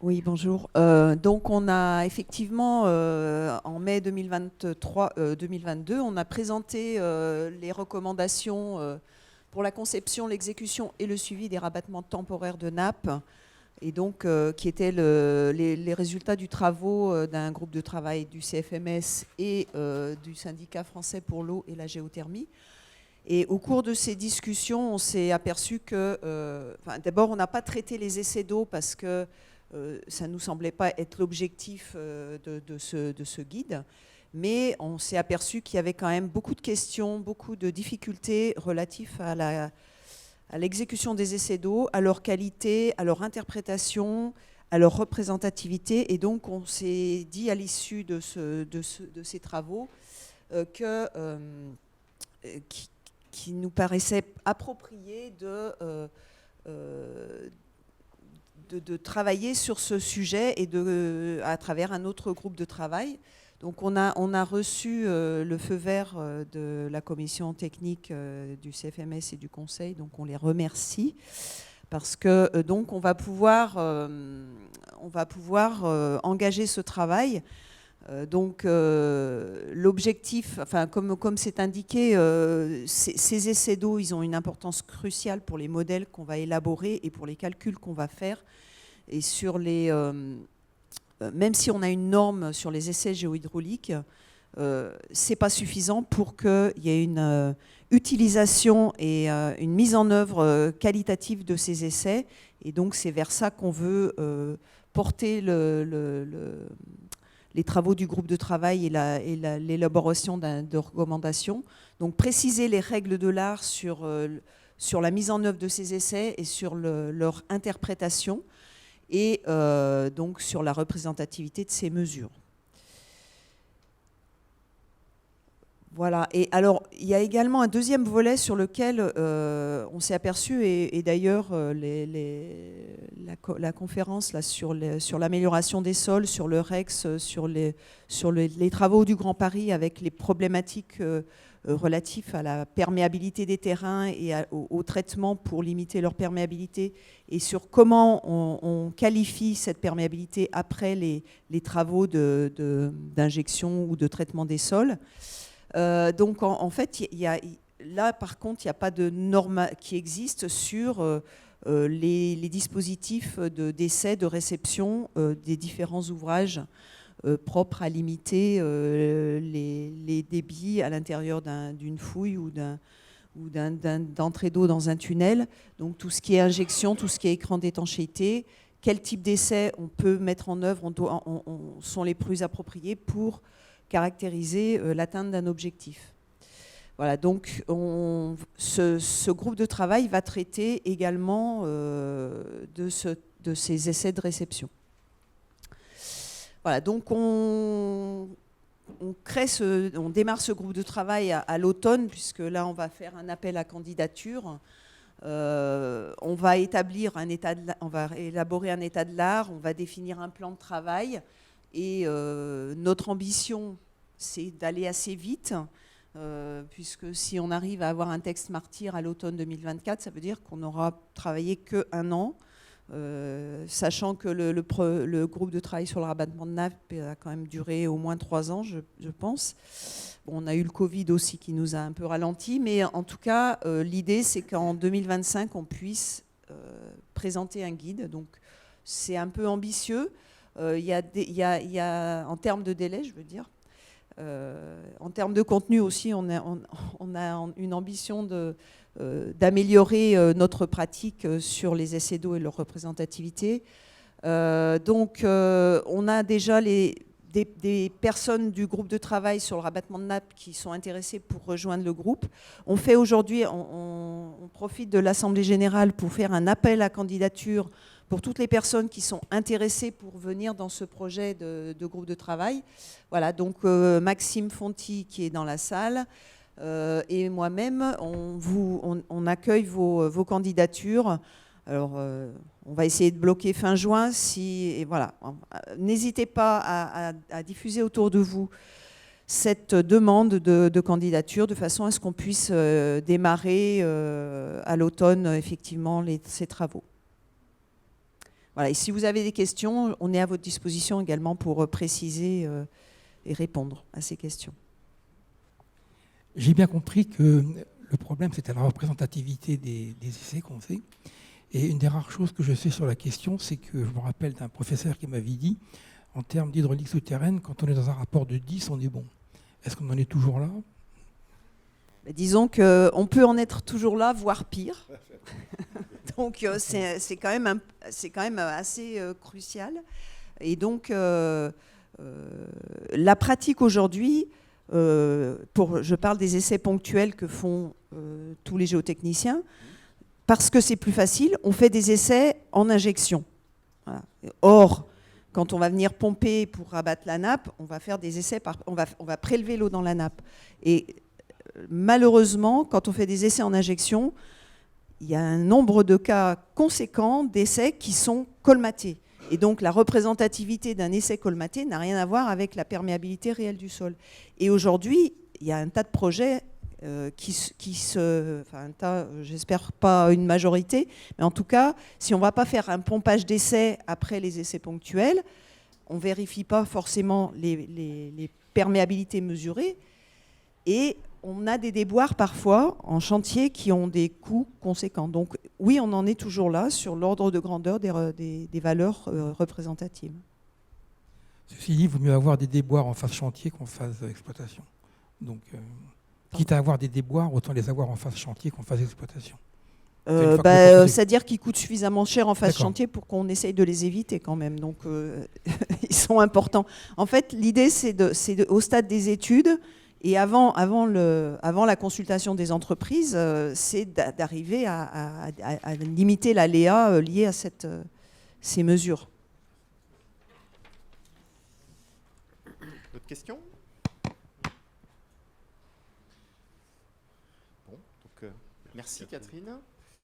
Oui, bonjour. Donc on a effectivement, en mai 2022, on a présenté les recommandations pour la conception, l'exécution et le suivi des rabattements temporaires de nappes, et donc qui étaient les résultats du travaux d'un groupe de travail du CFMS et du syndicat français pour l'eau et la géothermie. Et au cours de ces discussions, on s'est aperçu que, d'abord, on n'a pas traité les essais d'eau parce que ça ne nous semblait pas être l'objectif de ce guide, mais on s'est aperçu qu'il y avait quand même beaucoup de questions, beaucoup de difficultés relatives à l'exécution des essais d'eau, à leur qualité, à leur interprétation, à leur représentativité. Et donc, on s'est dit à l'issue de ces travaux que qui nous paraissait approprié de travailler sur ce sujet et à travers un autre groupe de travail. Donc on a reçu le feu vert de la commission technique du CFMS et du Conseil, donc on les remercie parce que donc on va pouvoir engager ce travail. Donc l'objectif, enfin, comme c'est indiqué, ces essais d'eau, ils ont une importance cruciale pour les modèles qu'on va élaborer et pour les calculs qu'on va faire. Et sur même si on a une norme sur les essais géohydrauliques, c'est pas suffisant pour qu'il y ait une utilisation et une mise en œuvre qualitative de ces essais. Et donc c'est vers ça qu'on veut porter les travaux du groupe de travail et l'élaboration de recommandations. Donc préciser les règles de l'art sur la mise en œuvre de ces essais et sur leur interprétation, et donc sur la représentativité de ces mesures. Voilà. Et alors, il y a également un deuxième volet sur lequel on s'est aperçu, et d'ailleurs la conférence là, sur l'amélioration des sols, sur le REX, sur les travaux du Grand Paris avec les problématiques relatives à la perméabilité des terrains et au traitement pour limiter leur perméabilité, et sur comment on qualifie cette perméabilité après les travaux d'injection ou de traitement des sols. Donc en fait, là par contre, il n'y a pas de norme qui existe sur les dispositifs d'essai, de réception des différents ouvrages propres à limiter les débits à l'intérieur d'une fouille ou d'entrée d'eau dans un tunnel. Donc tout ce qui est injection, tout ce qui est écran d'étanchéité, quel type d'essai on peut mettre en œuvre sont les plus appropriés pour caractériser l'atteinte d'un objectif. Voilà, donc ce groupe de travail va traiter également de ces essais de réception. Voilà, donc on démarre ce groupe de travail à l'automne, puisque là on va faire un appel à candidature. On va élaborer un état de l'art, on va définir un plan de travail. Et notre ambition, c'est d'aller assez vite, puisque si on arrive à avoir un texte martyr à l'automne 2024, ça veut dire qu'on n'aura travaillé qu'un an, sachant que le groupe de travail sur le rabattement de nappes a quand même duré au moins 3 ans, je pense. Bon, on a eu le Covid aussi qui nous a un peu ralenti, mais en tout cas, l'idée, c'est qu'en 2025, on puisse présenter un guide. Donc, c'est un peu ambitieux. Il y a, en termes de délai, je veux dire, en termes de contenu aussi, on a une ambition d'améliorer notre pratique sur les essais d'eau et leur représentativité. Donc, on a déjà des personnes du groupe de travail sur le rabattement de nappes qui sont intéressées pour rejoindre le groupe. On fait aujourd'hui, on profite de l'Assemblée générale pour faire un appel à candidature pour toutes les personnes qui sont intéressées pour venir dans ce projet de groupe de travail. Voilà, donc Maxime Fonti qui est dans la salle et moi-même, on accueille vos candidatures. Alors, on va essayer de bloquer fin juin. Et voilà. N'hésitez pas à diffuser autour de vous cette demande de candidature de façon à ce qu'on puisse démarrer à l'automne, effectivement, ces travaux. Voilà. Et si vous avez des questions, on est à votre disposition également pour préciser et répondre à ces questions. J'ai bien compris que le problème, c'était la représentativité des essais qu'on fait. Et une des rares choses que je sais sur la question, c'est que je me rappelle d'un professeur qui m'avait dit, en termes d'hydraulique souterraine, quand on est dans un rapport de 10, on est bon. Est-ce qu'on en est toujours là ? Disons qu'on peut en être toujours là, voire pire. Donc c'est quand même assez crucial. Et donc la pratique aujourd'hui, je parle des essais ponctuels que font tous les géotechniciens, parce que c'est plus facile, on fait des essais en injection. Voilà. Or, quand on va venir pomper pour rabattre la nappe, on va faire des essais, on va prélever l'eau dans la nappe. Et malheureusement, quand on fait des essais en injection, il y a un nombre de cas conséquents d'essais qui sont colmatés. Et donc la représentativité d'un essai colmaté n'a rien à voir avec la perméabilité réelle du sol. Et aujourd'hui, il y a un tas de projets j'espère pas une majorité, mais en tout cas, si on ne va pas faire un pompage d'essais après les essais ponctuels, on ne vérifie pas forcément les perméabilités mesurées, et on a des déboires parfois en chantier qui ont des coûts conséquents. Donc oui, on en est toujours là sur l'ordre de grandeur des valeurs représentatives. Ceci dit, il vaut mieux avoir des déboires en phase chantier qu'en phase exploitation. Donc, quitte à avoir des déboires, autant les avoir en phase chantier qu'en phase exploitation. C'est-à-dire qu'ils coûtent suffisamment cher en phase chantier pour qu'on essaye de les éviter quand même. Donc, ils sont importants. En fait, l'idée, c'est au stade des études et avant la consultation des entreprises, c'est d'arriver à limiter l'aléa lié à ces mesures. D'autres questions ? Bon, donc merci Catherine.